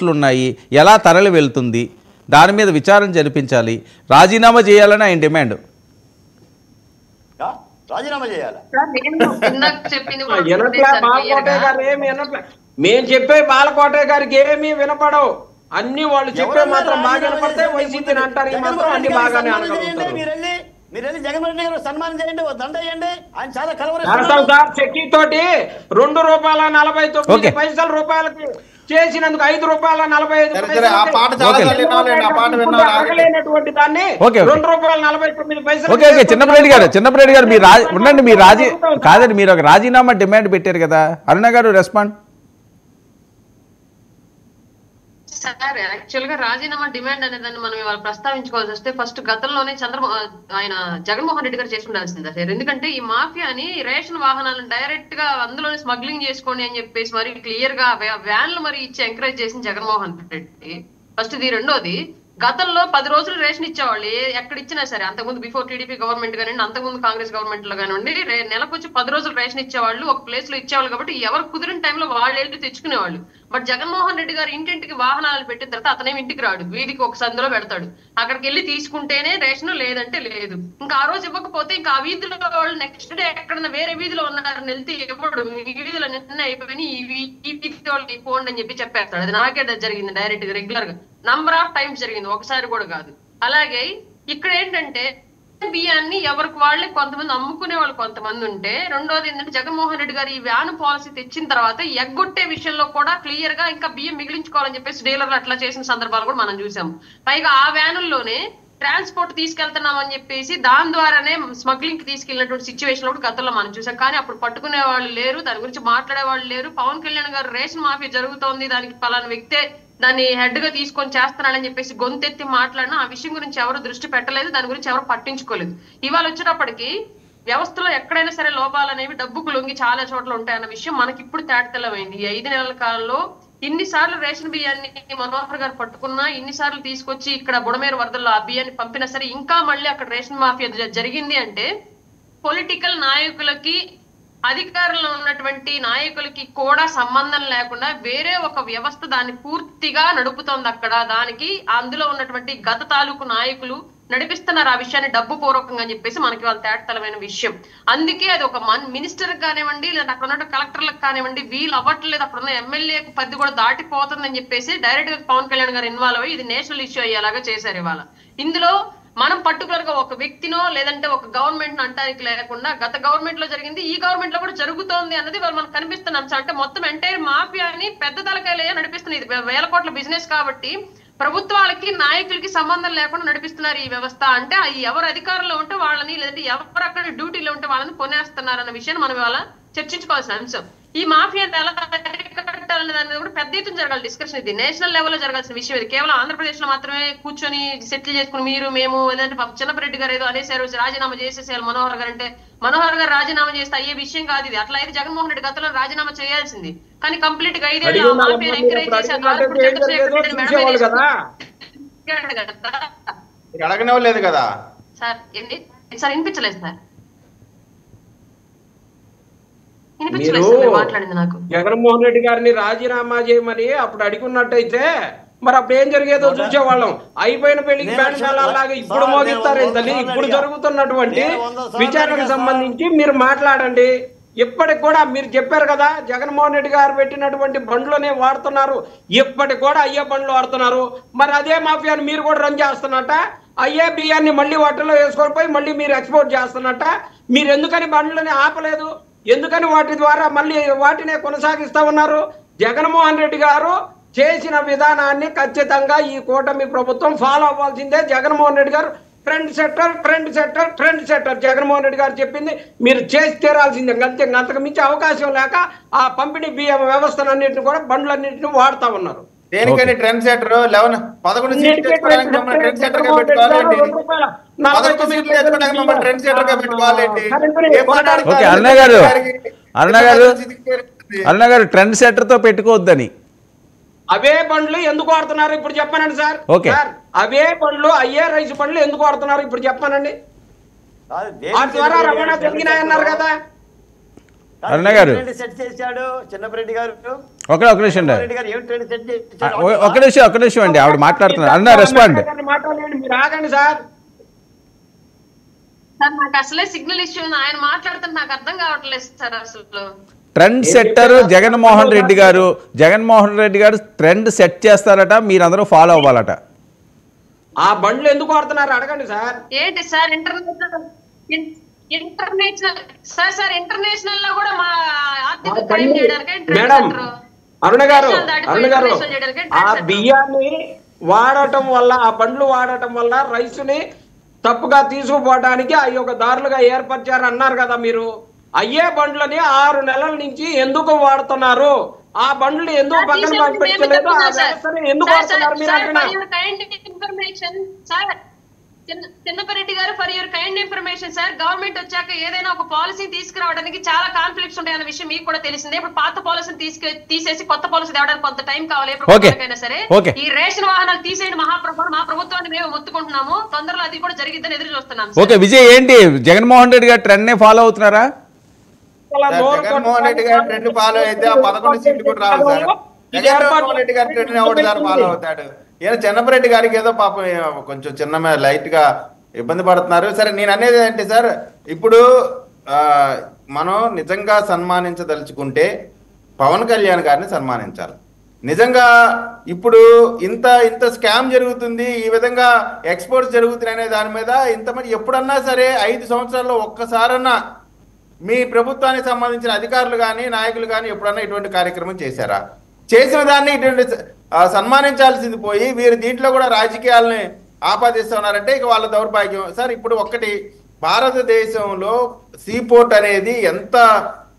ఉన్నాయి, ఎలా తరలి వెళ్తుంది, దాని మీద విచారణ జరిపించాలి, రాజీనామా చేయాలని ఆయన డిమాండ్. రాజీనామా చేయాలి. మేము చెప్పే బాలకోటయ్య గారికి ఏమీ వినపడవు, అన్ని వాళ్ళు చెప్పే మాత్రం బాగా వినపడతాయి. వైసీపీ అంటారు మాత్రం అన్ని బాగానే మీరు వెళ్ళి జగన్మోహన్ రెడ్డి గారు సన్మానం చేయండి, దండ చేయండి. ఆయన చాలా కలవరం చెక్కి తోటి ₹2.49 రూపాయలకి చేసినందుకు ₹5.45 దాన్ని ₹2.49. చిన్నప్పరెడ్డి గారు మీరు ఉండండి, మీరు కాదండి, మీరు ఒక రాజీనామా డిమాండ్ పెట్టారు కదా, అరుణ గారు రెస్పాండ్. సార్ యాక్చువల్ గా రాజీనామా డిమాండ్ అనేదాన్ని మనం ఇవాళ ప్రస్తావించుకోవాల్సి వస్తే ఫస్ట్ గతంలోనే ఆయన జగన్మోహన్ రెడ్డి గారు చేసుకుండాల్సింది సార్. ఎందుకంటే ఈ మాఫియాని రేషన్ వాహనాలను డైరెక్ట్ గా అందులోనే స్మగ్లింగ్ చేసుకోండి అని చెప్పేసి మరి క్లియర్ గా వ్యాన్లు మరి ఇచ్చి ఎంకరేజ్ చేసిన జగన్మోహన్ రెడ్డి ఫస్ట్ ఇది. రెండోది, గతంలో 10 రోజులు రేషన్ ఇచ్చేవాళ్ళు ఎక్కడ ఇచ్చినా సరే, అంతకుముందు బిఫోర్ టీడీపీ గవర్నమెంట్ కానివ్వండి, అంతకుముందు కాంగ్రెస్ గవర్నమెంట్ లో కానివ్వండి, నెలకు వచ్చి 10 రోజులు రేషన్ ఇచ్చేవాళ్ళు, ఒక ప్లేస్ లో ఇచ్చేవాళ్ళు. కాబట్టి ఎవరు కుదిరిన టైంలో వాళ్ళు వెళ్ళి తెచ్చుకునేవాళ్ళు. బట్ జగన్మోహన్ రెడ్డి గారు ఇంటింటికి వాహనాలు పెట్టిన తర్వాత అతనేమి ఇంటికి రాడు, వీధికి ఒక సందులో పెడతాడు. అక్కడికి వెళ్ళి తీసుకుంటేనే రేషన్, లేదంటే లేదు. ఇంకా ఆ రోజు ఇవ్వకపోతే ఇంకా ఆ వీధిలో వాళ్ళు నెక్స్ట్ డే ఎక్కడన్నా వేరే వీధిలో ఉన్నారని వెళ్తే ఇవ్వడు, ఈ వీధిలో నిన్న అయిపోయి ఈ వీధి వాళ్ళకి పోండి అని చెప్పి చెప్పేస్తాడు. అది నాకే జరిగింది డైరెక్ట్ గా, రెగ్యులర్ గా నంబర్ ఆఫ్ టైమ్స్ జరిగింది, ఒకసారి కూడా కాదు. అలాగే ఇక్కడ ఏంటంటే బియ్యాన్ని ఎవరికి వాళ్ళే కొంతమంది అమ్ముకునే వాళ్ళు కొంతమంది ఉంటే, రెండోది ఏంటంటే జగన్మోహన్ రెడ్డి గారు ఈ వ్యాన్ పాలసీ తెచ్చిన తర్వాత ఎగ్గొట్టే విషయంలో కూడా క్లియర్ గా ఇంకా బియ్యం మిగిలించుకోవాలని చెప్పేసి డీలర్లు అట్లా చేసిన సందర్భాలు కూడా మనం చూసాం. పైగా ఆ వ్యానుల్లోనే ట్రాన్స్పోర్ట్ తీసుకెళ్తున్నామని చెప్పేసి దాని ద్వారానే స్మగ్లింగ్ కి తీసుకెళ్ళినటువంటి సిచ్యువేషన్ కూడా గతంలో మనం చూసాం. కానీ అప్పుడు పట్టుకునే వాళ్ళు లేరు, దాని గురించి మాట్లాడే వాళ్ళు లేరు. పవన్ కళ్యాణ్ గారు రేషన్ మాఫియా జరుగుతోంది, దానికి పలానా వ్యక్తే దాన్ని హెడ్ గా తీసుకొని చేస్తున్నాడని చెప్పేసి గొంతెత్తి మాట్లాడినా ఆ విషయం గురించి ఎవరు దృష్టి పెట్టలేదు, దాని గురించి ఎవరు పట్టించుకోలేదు. ఇవాళ వచ్చేటప్పటికి వ్యవస్థలో ఎక్కడైనా సరే లోపాలు అనేవి డబ్బుకు లొంగి చాలా చోట్ల ఉంటాయన్న విషయం మనకి ఇప్పుడు తేటతెల్లమైంది. ఈ 5 నెలల కాలంలో ఇన్నిసార్లు రేషన్ బియ్యాన్ని మనోహర్ గారు పట్టుకున్నా, ఇన్నిసార్లు తీసుకొచ్చి ఇక్కడ బుడమేరు వరదల్లో ఆ బియ్యాన్ని పంపినా సరే ఇంకా మళ్ళీ అక్కడ రేషన్ మాఫియా జరిగింది అంటే పొలిటికల్ నాయకులకి, అధికారంలో ఉన్నటువంటి నాయకులకి కూడా సంబంధం లేకుండా వేరే ఒక వ్యవస్థ దాన్ని పూర్తిగా నడుపుతోంది అక్కడ. దానికి అందులో ఉన్నటువంటి గత తాలూకు నాయకులు నడిపిస్తున్నారు ఆ విషయాన్ని డబ్బు పూర్వకంగా అని చెప్పేసి మనకి వాళ్ళ తేటతలమైన విషయం. అందుకే అది ఒక మినిస్టర్ కానివ్వండి, లేదా అక్కడ ఉన్న కలెక్టర్లకు కానివ్వండి, వీళ్ళు అవ్వట్లేదు, అక్కడ ఉన్న ఎమ్మెల్యేకు 10 కూడా దాటిపోతుందని చెప్పేసి డైరెక్ట్ గా పవన్ కళ్యాణ్ గారు ఇన్వాల్వ్ అయ్యి ఇది నేషనల్ ఇష్యూ అయ్యేలాగా చేశారు ఇవాళ. ఇందులో మనం పర్టికులర్ గా ఒక వ్యక్తినో లేదంటే ఒక గవర్నమెంట్ అంటానికి లేకుండా గత గవర్నమెంట్ లో జరిగింది, ఈ గవర్నమెంట్ లో కూడా జరుగుతోంది అన్నది వాళ్ళు మనకు కనిపిస్తున్న అంశం. అంటే మొత్తం ఎంటైర్ మాఫియాని పెద్ద తలకాయలే నడిపిస్తుంది. ఇది 1000 కోట్ల బిజినెస్ కాబట్టి ప్రభుత్వాలకి నాయకులకి సంబంధం లేకుండా నడిపిస్తున్నారు ఈ వ్యవస్థ. అంటే ఎవరు అధికారంలో ఉంటే వాళ్ళని, లేదంటే ఎవరు అక్కడ డ్యూటీలో ఉంటే వాళ్ళని కొనేస్తున్నారు అన్న విషయాన్ని మనం ఇవాళ చర్చించుకోవాల్సిన అంశం. ఈ మాఫియాని ఎలా అరికట్టాలనే దాని మీద కూడా పెద్ద ఎత్తున జరగాలి డిస్కషన్. ఇది నేషనల్ లెవెల్లో జరగాల్సిన విషయం. ఇది కేవలం ఆంధ్రప్రదేశ్ లో మాత్రమే కూర్చొని సెటిల్ చేసుకుని మీరు మేము లేదంటే చిన్నపరెడ్డి గారు ఏదో అనేసారు రాజీనామా చేసేసేయాలి మనోహర్ గారు అంటే, మనోహర్ గారు రాజీనామా చేస్తే అయ్యే విషయం కాదు ఇది. అట్లా అయితే జగన్మోహన్ రెడ్డి గతంలో రాజీనామా చేయాల్సింది. కానీ కంప్లీట్ గా 5 ఏళ్ళు మాఫియాని ఎంకరేజ్ చేశారు. అడగనివ్వలేదు కదా సార్. ఏంటి సార్ వినిపించలేదు సార్, జగన్మోహన్ రెడ్డి గారిని రాజీనామా చేయమని అప్పుడు అడిగినట్టయితే మరి అప్పుడు ఏం జరిగేదో చూసేవాళ్ళం. అయిపోయిన పెళ్లికి బ్యాండ్ మేళాలాగా ఇప్పుడు మోగిస్తారేంటని ఇప్పుడు జరుగుతున్నటువంటి విచారణకు సంబంధించి మీరు మాట్లాడండి. ఇప్పటికి కూడా మీరు చెప్పారు కదా జగన్మోహన్ రెడ్డి గారు పెట్టినటువంటి బండ్లోనే వాడుతున్నారు, ఇప్పటికి కూడా అయ్యే బండ్లు వాడుతున్నారు. మరి అదే మాఫియాని మీరు కూడా రన్ చేస్తున్నట్ట, అయ్యే బియ్యాన్ని మళ్ళీ వాటిలో వేసుకొని పోయి మళ్ళీ మీరు ఎక్స్పోర్ట్ చేస్తున్నట్ట. మీరు ఎందుకని బండ్లని ఆపలేదు, ఎందుకని వాటి ద్వారా మళ్ళీ వాటినే కొనసాగిస్తా ఉన్నారు? జగన్మోహన్ రెడ్డి గారు చేసిన విధానాన్ని ఖచ్చితంగా ఈ కూటమి ప్రభుత్వం ఫాలో అవ్వాల్సిందే. జగన్మోహన్ రెడ్డి గారు ట్రెండ్ సెట్టర్ జగన్మోహన్ రెడ్డి గారు చెప్పింది మీరు చేసి తీరాల్సిందే. అంతకు మించి అవకాశం లేక ఆ పంపిణీ బియ్యం వ్యవస్థలన్నింటినీ కూడా బండ్లన్నింటినీ వాడుతా ఉన్నారు. దేనికని ట్రెండ్ సెటర్ 11 సీట్లు తెచ్చుకోవడానికి మమ్మల్ని ట్రెండ్ సెటర్ గా పెట్టుకోవాలండి. 11 సీట్లు తెచ్చుకోవడానికి మమ్మల్ని ట్రెండ్ సెటర్ గా పెట్టుకోవాలండి. అరుణ గారు ట్రెండ్ సెటర్ తో పెట్టుకోవద్దని అవే బండ్లు ఎందుకు వాడుతున్నారు ఇప్పుడు చెప్పానండి సార్. అవే బండ్లు అయ్యే రైస్ బండ్లు ఎందుకు వాడుతున్నారు ఇప్పుడు చెప్పానండి. వాటి ద్వారా రవాణా జరిగినాయన్నారు కదా. అరుణ గారు సెట్ చేశాడు చిన్నపరెడ్డి గారు. ఒక నిమిషం రెడ్డి గారు ఏం ట్రెండ్ సెట్ చేశాడు? ఒక నిమిషం అండి, ఆవిడ మాట్లాడుతున్నారు. అరుణ రెస్పాండ్. మాట్లాడండి, మీరు ఆగండి సార్. సార్ నాకు అసలే సిగ్నల్ ఇష్యూ ఉంది, ఆయన మాట్లాడుతుంటే నాకు అర్థం కావట్లేదు సార్. అసలు ట్రెండ్ సెట్టర్ జగన్మోహన్ రెడ్డి గారు ట్రెండ్ సెట్ చేస్తారట, మీరందరూ ఫాలో అవ్వాలట. ఆ బండ్లు ఎందుకు వాడుతున్నారు అడగండి సార్. ఏంటి సార్ ఇంటర్నేషనల్ లో కూడా మా ఆర్థిక క్రైమ్ చేయడానికి మేడం అరుణ గారు ఆ బియ్యాన్ని వాడటం వల్ల, ఆ బండ్లు వాడటం వల్ల రైతుని తప్పుగా తీసుకుపోవడానికి అవి ఒక దారులుగా ఏర్పరిచారు అన్నారు కదా మీరు. అయ్యే బండ్లని 6 నెలల నుంచి ఎందుకు వాడుతున్నారు? ఆ బండ్లు ఎందుకు పక్కన పంపించలేదు? ఆ వ్యవస్థని ఎందుకు వాడుతున్నారు మీరు అంటున్నారు? చిన్నపరెడ్డి గారు, for your kind information sir, government వచ్చాక ఏదైనా ఒక పాలసీ తీసుకురావడానికి చాలా కాన్ఫ్లిక్ట్స్ ఉంటాయన్న విషయం మీకు కూడా తెలిసిందే. ఇప్పుడు పాత పాలసీని తీసేసి కొత్త పాలసీ తేవడానికి కొంత టైం కావాలి ప్రభుత్వానికైనా సరే. ఈ రేషన్ వాహనాలు తీసేయండి మహాప్రభు, మా ప్రభుత్వాన్ని మేము మొత్తుకుంటున్నాము, తొందరలో అది కూడా జరిగిద్దని ఎదురు చూస్తున్నాం. ఓకే విజయ్, ఏంటి జగన్మోహన్ రెడ్డి గారు ట్రెండ్ నే ఫాలో అవుతున్నారా? జగన్మోహన్ రెడ్డి గారు ట్రెండ్ ఫాలో అయితే ఆ 11 సీట్లు కూడా రావు సార్. జగన్మోహన్ రెడ్డి గారు ట్రెండ్ ఎవరు సార్ ఫాలో అవుతాడు? ఏదో చిన్నపరెడ్డి గారికి ఏదో పాపం కొంచెం చిన్న లైట్ గా ఇబ్బంది పడుతున్నారు. సరే నేను అనేది ఏంటి సార్, ఇప్పుడు మనం నిజంగా సన్మానించదలుచుకుంటే పవన్ కళ్యాణ్ గారిని సన్మానించాలి. నిజంగా ఇప్పుడు ఇంత స్కామ్ జరుగుతుంది, ఈ విధంగా ఎక్స్పోర్ట్స్ జరుగుతున్నాయి అనే దాని మీద ఇంతమంది ఎప్పుడన్నా సరే 5 సంవత్సరాల్లో ఒక్కసారన్నా మీ ప్రభుత్వానికి సంబంధించిన అధికారులు కానీ నాయకులు కానీ ఎప్పుడన్నా ఇటువంటి కార్యక్రమం చేశారా? చేసిన దాన్ని ఇటువంటి సన్మానించాల్సింది పోయి వీరు దీంట్లో కూడా రాజకీయాలని ఆపాదిస్తున్నారంటే ఇక వాళ్ళ దౌర్భాగ్యం సార్. ఇప్పుడు ఒక్కటి, భారతదేశంలో సీపోర్ట్ అనేది ఎంత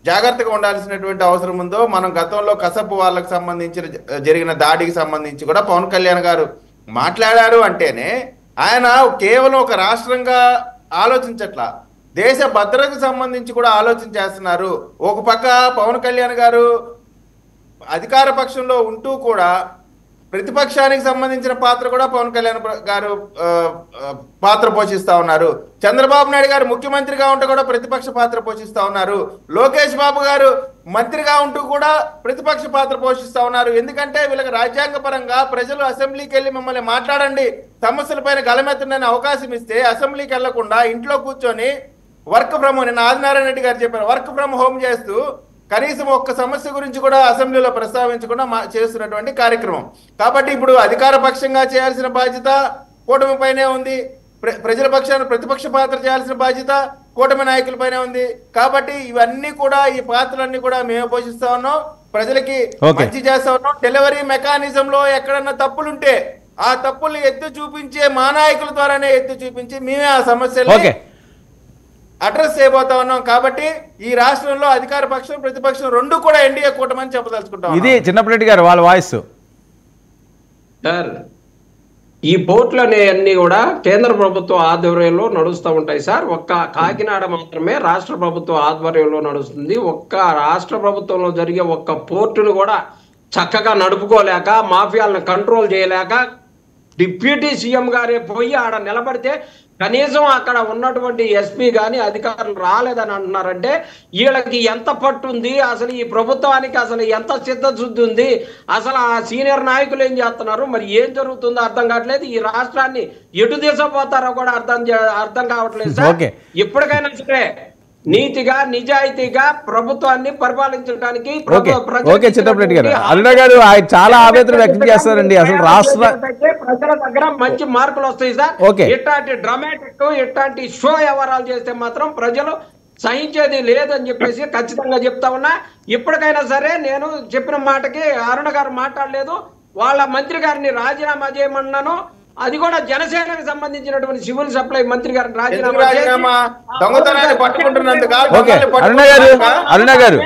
జాగ్రత్తగా ఉండాల్సినటువంటి అవసరం ఉందో మనం గతంలో కసపు వాళ్ళకు సంబంధించిన జరిగిన దాడికి సంబంధించి కూడా పవన్ కళ్యాణ్ గారు మాట్లాడారు అంటేనే ఆయన కేవలం ఒక రాష్ట్రంగా ఆలోచించట్లా, దేశ భద్రతకు సంబంధించి కూడా ఆలోచన చేస్తున్నారు. ఒక పక్క పవన్ కళ్యాణ్ గారు అధికార పక్షంలో ఉంటూ కూడా ప్రతిపక్షానికి సంబంధించిన పాత్ర కూడా పవన్ కళ్యాణ్ గారు పాత్ర పోషిస్తా ఉన్నారు. చంద్రబాబు నాయుడు గారు ముఖ్యమంత్రిగా ఉంటూ కూడా ప్రతిపక్ష పాత్ర పోషిస్తా ఉన్నారు. లోకేష్ బాబు గారు మంత్రిగా ఉంటూ కూడా ప్రతిపక్ష పాత్ర పోషిస్తా ఉన్నారు. ఎందుకంటే వీళ్ళకి రాజ్యాంగ పరంగా ప్రజలు అసెంబ్లీకి వెళ్ళి మిమ్మల్ని మాట్లాడండి, సమస్యలపైన గలమెత్తనని అవకాశం ఇస్తే అసెంబ్లీకి వెళ్లకుండా ఇంట్లో కూర్చొని వర్క్ ఫ్రమ్ హోమ్, నిన్న ఆదినారాయణ రెడ్డి గారు చెప్పారు, వర్క్ ఫ్రమ్ హోమ్ చేస్తూ కనీసం ఒక్క సమస్య గురించి కూడా అసెంబ్లీలో ప్రస్తావించకుండా చేస్తున్నటువంటి కార్యక్రమం. కాబట్టి ఇప్పుడు అధికార పక్షంగా చేయాల్సిన బాధ్యత కూటమి పైనే ఉంది, ప్రజల పక్షాన్ని ప్రతిపక్ష పాత్ర చేయాల్సిన బాధ్యత కూటమి నాయకులపైనే ఉంది. కాబట్టి ఇవన్నీ కూడా, ఈ పాత్రలన్నీ కూడా మేము పోషిస్తా ఉన్నాం, ప్రజలకి మంచి చేస్తా ఉన్నాం. డెలివరీ మెకానిజం లో ఎక్కడన్నా తప్పులుంటే ఆ తప్పుల్ని ఎత్తి చూపించే మా నాయకుల ద్వారానే ఎత్తి చూపించి మేమే ఆ సమస్యల్ని అడ్రస్ చేయబోతా ఉన్నాం. కాబట్టి ఈ రాష్ట్రంలో అధికార పక్షం ప్రతిపక్షం రెండు కూడా ఎన్డీఏ కూటమని చెప్పదలుచుకుంటాం. ఇది చిన్నపరెడ్డి గారు వాళ్ళ వాయిస్. సార్, ఈ పోర్టులు అన్ని కూడా కేంద్ర ప్రభుత్వ ఆధ్వర్యంలో నడుస్తూ ఉంటాయి సార్. ఒక్క కాకినాడ మాత్రమే రాష్ట్ర ప్రభుత్వ ఆధ్వర్యంలో నడుస్తుంది. ఒక్క రాష్ట్ర ప్రభుత్వంలో జరిగే ఒక్క పోర్టును కూడా చక్కగా నడుపుకోలేక, మాఫియాలను కంట్రోల్ చేయలేక, డిప్యూటీ సీఎం గారే పోయి ఆడ నిలబడితే కనీసం అక్కడ ఉన్నటువంటి ఎస్పీ గాని అధికారులు రాలేదని అంటున్నారంటే వీళ్ళకి ఎంత పట్టుంది, అసలు ఈ ప్రభుత్వానికి అసలు ఎంత చిత్తశుద్ధి ఉంది, అసలు ఆ సీనియర్ నాయకులు ఏం చేస్తున్నారు, మరి ఏం జరుగుతుందో అర్థం కావట్లేదు. ఈ రాష్ట్రాన్ని ఎటు తీసుకుపోతారో కూడా అర్థం కావట్లేదు సార్. ఇప్పటికైనా సరే నీతిగా నిజాయితీగా ప్రభుత్వాన్ని పరిపాలించడానికి చిన్నపరెడ్డి గారు, అరుణ గారు చాలా ఆవేదన వ్యక్తం చేస్తారండి. అసలు రాష్ట్ర ప్రజల దగ్గర మంచి మార్కులు వస్తాయి సార్. ఇట్లాంటి డ్రామాటిక్ ఇట్లాంటి షో వ్యవహారాలు చేస్తే మాత్రం ప్రజలు సహించేది లేదని చెప్పేసి ఖచ్చితంగా చెప్తా ఉన్నా. ఇప్పటికైనా సరే నేను చెప్పిన మాటకి అరుణ గారు మాట్లాడలేదు, వాళ్ళ మంత్రి గారిని రాజీనామా చేయమన్నాను. అది కూడా జనసేనకు సంబంధించినటువంటి సివిల్ సప్లై మంత్రి గారిని రాజీనామా దొంగతనాన్ని పట్టుకుంటున్నందుకు అరుణ గారు